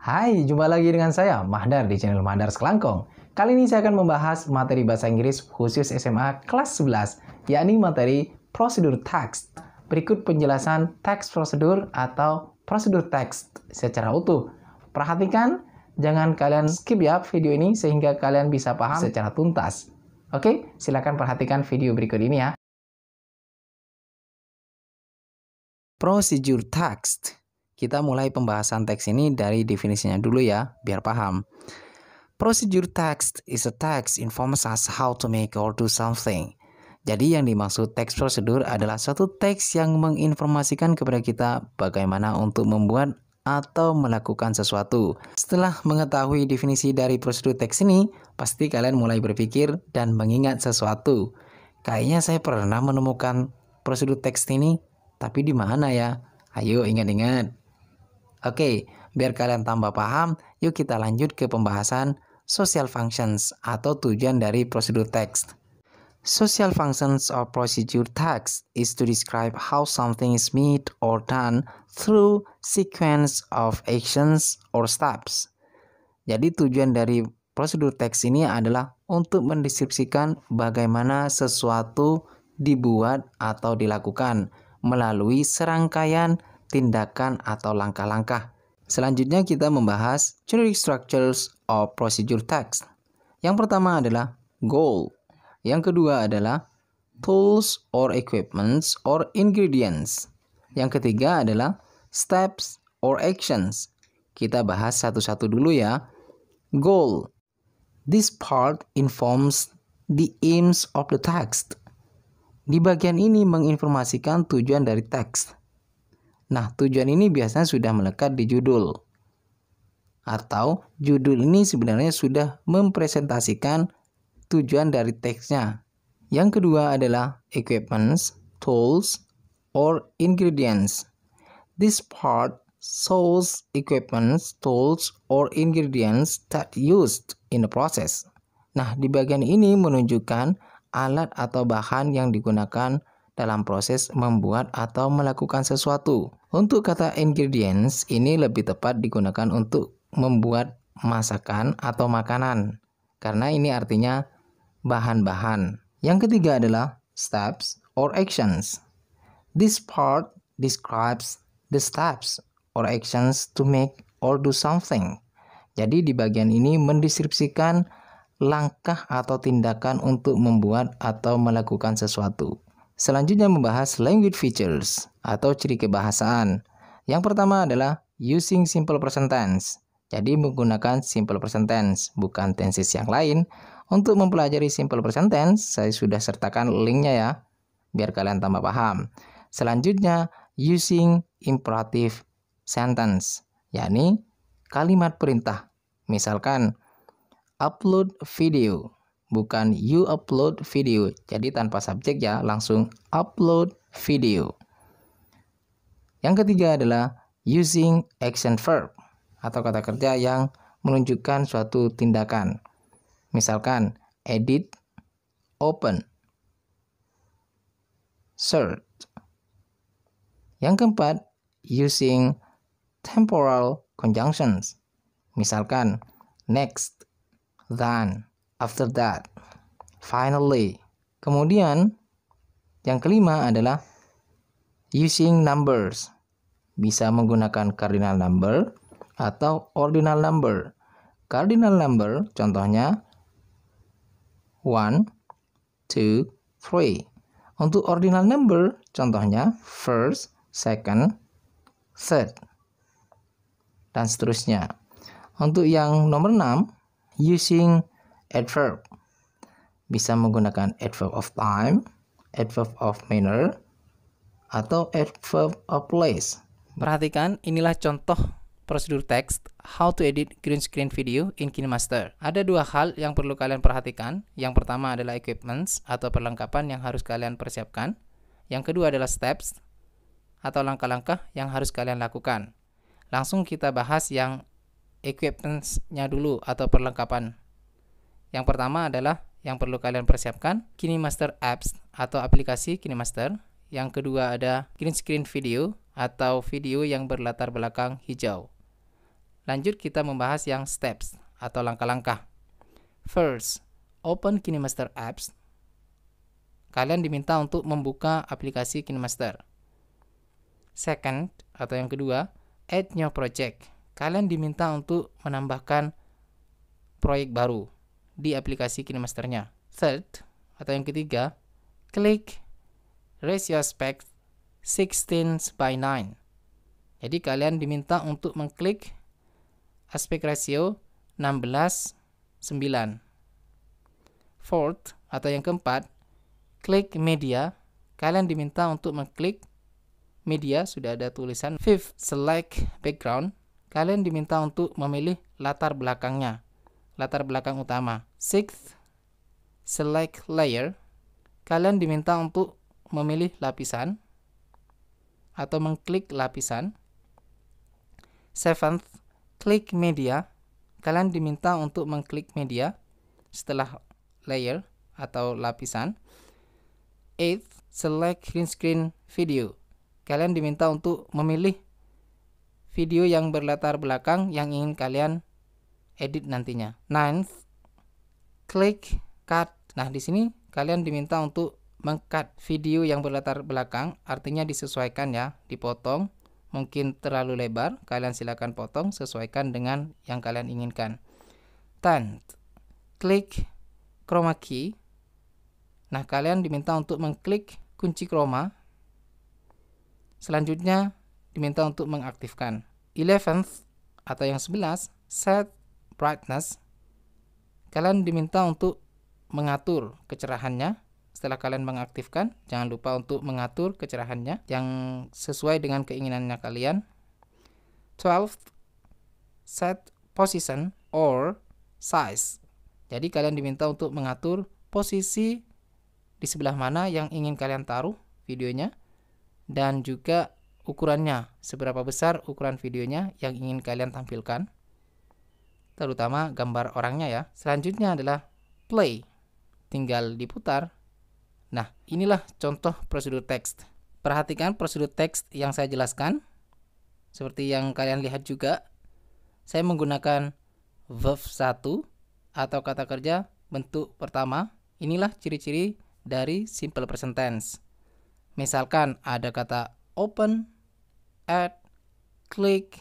Hai, jumpa lagi dengan saya, Mahdar di channel Mahdar Selangkong. Kali ini saya akan membahas materi bahasa Inggris khusus SMA kelas 11, yakni materi prosedur teks. Berikut penjelasan teks prosedur atau prosedur teks secara utuh. Perhatikan, jangan kalian skip ya video ini sehingga kalian bisa paham secara tuntas. Oke, silakan perhatikan video berikut ini ya. Prosedur teks. Kita mulai pembahasan teks ini dari definisinya dulu ya, biar paham. Procedure text is a text informs us how to make or do something. Jadi yang dimaksud teks prosedur adalah suatu teks yang menginformasikan kepada kita bagaimana untuk membuat atau melakukan sesuatu. Setelah mengetahui definisi dari prosedur teks ini, pasti kalian mulai berpikir dan mengingat sesuatu. Kayaknya saya pernah menemukan prosedur teks ini, tapi di mana ya? Ayo ingat-ingat. Oke, biar kalian tambah paham, yuk kita lanjut ke pembahasan social functions atau tujuan dari prosedur text. Social functions or procedure text is to describe how something is made or done through sequence of actions or steps. Jadi tujuan dari prosedur teks ini adalah untuk mendeskripsikan bagaimana sesuatu dibuat atau dilakukan melalui serangkaian tindakan atau langkah-langkah. Selanjutnya kita membahas generic structures of procedure text. Yang pertama adalah goal. Yang kedua adalah tools or equipments or ingredients. Yang ketiga adalah steps or actions. Kita bahas satu-satu dulu ya. Goal. This part informs the aims of the text. Di bagian ini menginformasikan tujuan dari teks. Nah, tujuan ini biasanya sudah melekat di judul. Atau judul ini sebenarnya sudah mempresentasikan tujuan dari teksnya. Yang kedua adalah equipments, tools, or ingredients. This part shows equipments, tools, or ingredients that used in the process. Nah, di bagian ini menunjukkan alat atau bahan yang digunakan dalam proses membuat atau melakukan sesuatu. Untuk kata ingredients ini lebih tepat digunakan untuk membuat masakan atau makanan, karena ini artinya bahan-bahan. Yang ketiga adalah steps or actions. This part describes the steps or actions to make or do something. Jadi di bagian ini mendeskripsikan langkah atau tindakan untuk membuat atau melakukan sesuatu. Selanjutnya membahas language features atau ciri kebahasaan. Yang pertama adalah using simple present tense. Jadi menggunakan simple present tense, bukan tenses yang lain. Untuk mempelajari simple present tense, saya sudah sertakan linknya ya, biar kalian tambah paham. Selanjutnya using imperative sentence, yakni kalimat perintah. Misalkan upload video. Bukan you upload video, jadi tanpa subjek ya, langsung upload video. Yang ketiga adalah using action verb atau kata kerja yang menunjukkan suatu tindakan. Misalkan edit, open, search. Yang keempat, using temporal conjunctions. Misalkan next, then, after that, finally. Kemudian yang kelima adalah using numbers. Bisa menggunakan cardinal number atau ordinal number. Cardinal number contohnya 1, 2, 3. Untuk ordinal number contohnya first, second, third, dan seterusnya. Untuk yang nomor 6, using adverb. Bisa menggunakan adverb of time, adverb of manner, atau adverb of place. Perhatikan, inilah contoh prosedur teks how to edit green screen video in KineMaster. Ada dua hal yang perlu kalian perhatikan. Yang pertama adalah equipments atau perlengkapan yang harus kalian persiapkan. Yang kedua adalah steps atau langkah-langkah yang harus kalian lakukan. Langsung kita bahas yang equipments-nya dulu atau perlengkapan. Yang pertama adalah yang perlu kalian persiapkan KineMaster Apps atau aplikasi KineMaster. Yang kedua ada green screen video atau video yang berlatar belakang hijau. Lanjut kita membahas yang steps atau langkah-langkah. First, open KineMaster Apps. Kalian diminta untuk membuka aplikasi KineMaster. Second, atau yang kedua, add new project. Kalian diminta untuk menambahkan proyek baru di aplikasi KineMaster-nya. Third, atau yang ketiga, klik ratio aspect 16:9. Jadi kalian diminta untuk mengklik aspek rasio 16:9. Fourth, atau yang keempat, klik media. Kalian diminta untuk mengklik media, sudah ada tulisan. Fifth, select background. Kalian diminta untuk memilih latar belakangnya, latar belakang utama. Sixth, select layer. Kalian diminta untuk memilih lapisan atau mengklik lapisan. Seventh, klik media. Kalian diminta untuk mengklik media setelah layer atau lapisan. Eighth, select green screen video. Kalian diminta untuk memilih video yang berlatar belakang yang ingin kalian edit nantinya. Ninth, klik cut. Nah, di sini kalian diminta untuk meng-cut video yang berlatar belakang, artinya disesuaikan ya, dipotong. Mungkin terlalu lebar, kalian silakan potong sesuaikan dengan yang kalian inginkan. Tenth, klik chroma key. Nah, kalian diminta untuk mengklik kunci chroma. Selanjutnya diminta untuk mengaktifkan. 11th, atau yang 11, set brightness. Kalian diminta untuk mengatur kecerahannya. Setelah kalian mengaktifkan, jangan lupa untuk mengatur kecerahannya yang sesuai dengan keinginannya kalian. 12th, set position or size. Jadi kalian diminta untuk mengatur posisi di sebelah mana yang ingin kalian taruh videonya, dan juga ukurannya, seberapa besar ukuran videonya yang ingin kalian tampilkan, terutama gambar orangnya ya. Selanjutnya adalah play, tinggal diputar. Nah, inilah contoh prosedur teks. Perhatikan prosedur teks yang saya jelaskan. Seperti yang kalian lihat juga, saya menggunakan verb 1 atau kata kerja bentuk pertama. Inilah ciri-ciri dari simple present tense. Misalkan ada kata open, add, klik,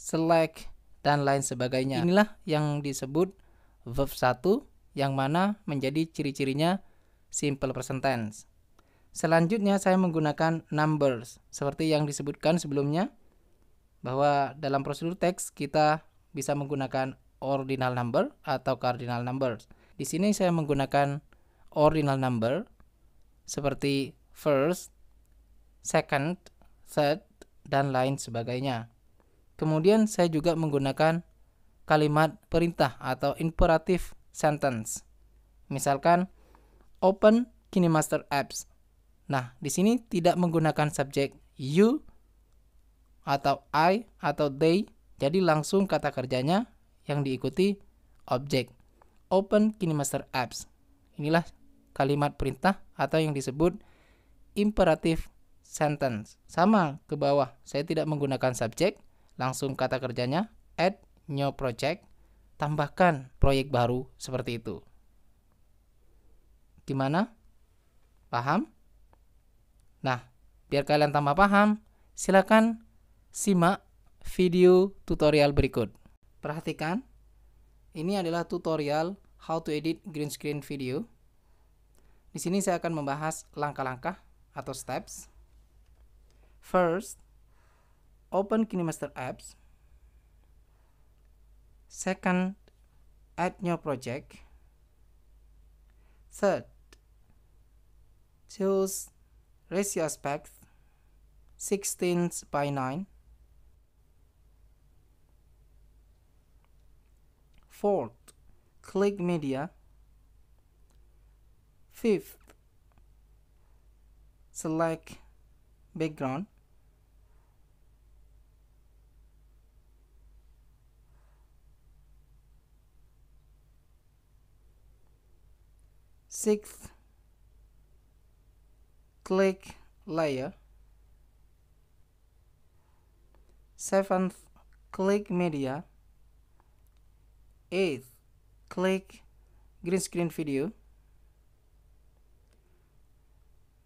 select, dan lain sebagainya. Inilah yang disebut verb 1 yang mana menjadi ciri-cirinya simple present tense. Selanjutnya saya menggunakan numbers seperti yang disebutkan sebelumnya, bahwa dalam prosedur teks kita bisa menggunakan ordinal number atau cardinal numbers. Di sini saya menggunakan ordinal number seperti first, second, third, dan lain sebagainya. Kemudian saya juga menggunakan kalimat perintah atau imperative sentence. Misalkan open KineMaster Apps. Nah, di sini tidak menggunakan subjek you atau I atau they, jadi langsung kata kerjanya yang diikuti objek. Open KineMaster Apps. Inilah kalimat perintah atau yang disebut imperative sentence. Sama ke bawah, saya tidak menggunakan subjek, langsung kata kerjanya add new project, tambahkan proyek baru, seperti itu. Gimana? Paham? Nah, biar kalian tambah paham, silakan simak video tutorial berikut. Perhatikan, ini adalah tutorial how to edit green screen video. Di sini saya akan membahas langkah-langkah atau steps. First, open KineMaster Apps. Second, add new project. Third, choose ratio aspect 16:9. Fourth, click media. Fifth, select background. Sixth, click layer. Seventh, click media. 8th, click green screen video.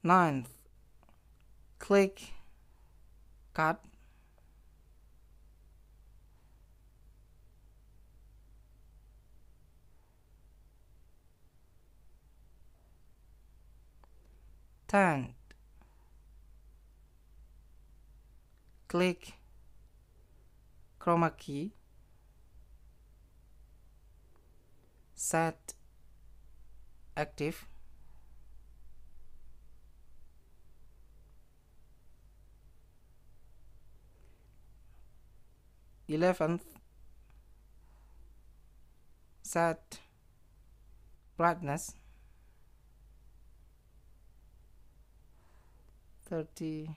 9th, click cut. 10th, click chroma key. Set active. 11th, set brightness 30%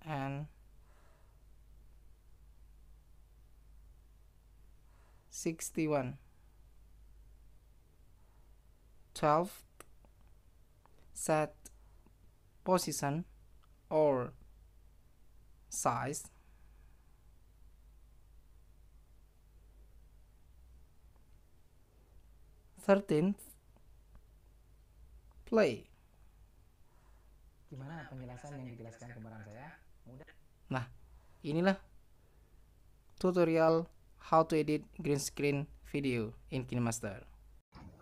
and 61. 12th, set position or size 13th, play. Gimana penjelasan yang dijelaskan kemarin saya? Mudah. Nah, inilah tutorial how to edit green screen video in KineMaster.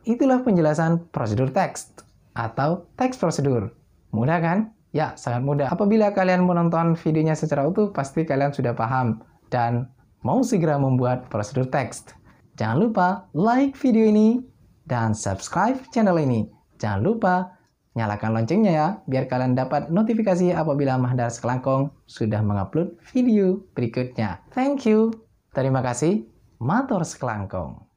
Itulah penjelasan prosedur teks atau teks prosedur. Mudah kan? Ya, sangat mudah. Apabila kalian menonton videonya secara utuh, pasti kalian sudah paham dan mau segera membuat prosedur teks. Jangan lupa like video ini dan subscribe channel ini. Jangan lupa nyalakan loncengnya ya, biar kalian dapat notifikasi apabila Mahdar Sekelangkong sudah mengupload video berikutnya. Thank you. Terima kasih. Matur Sekelangkong.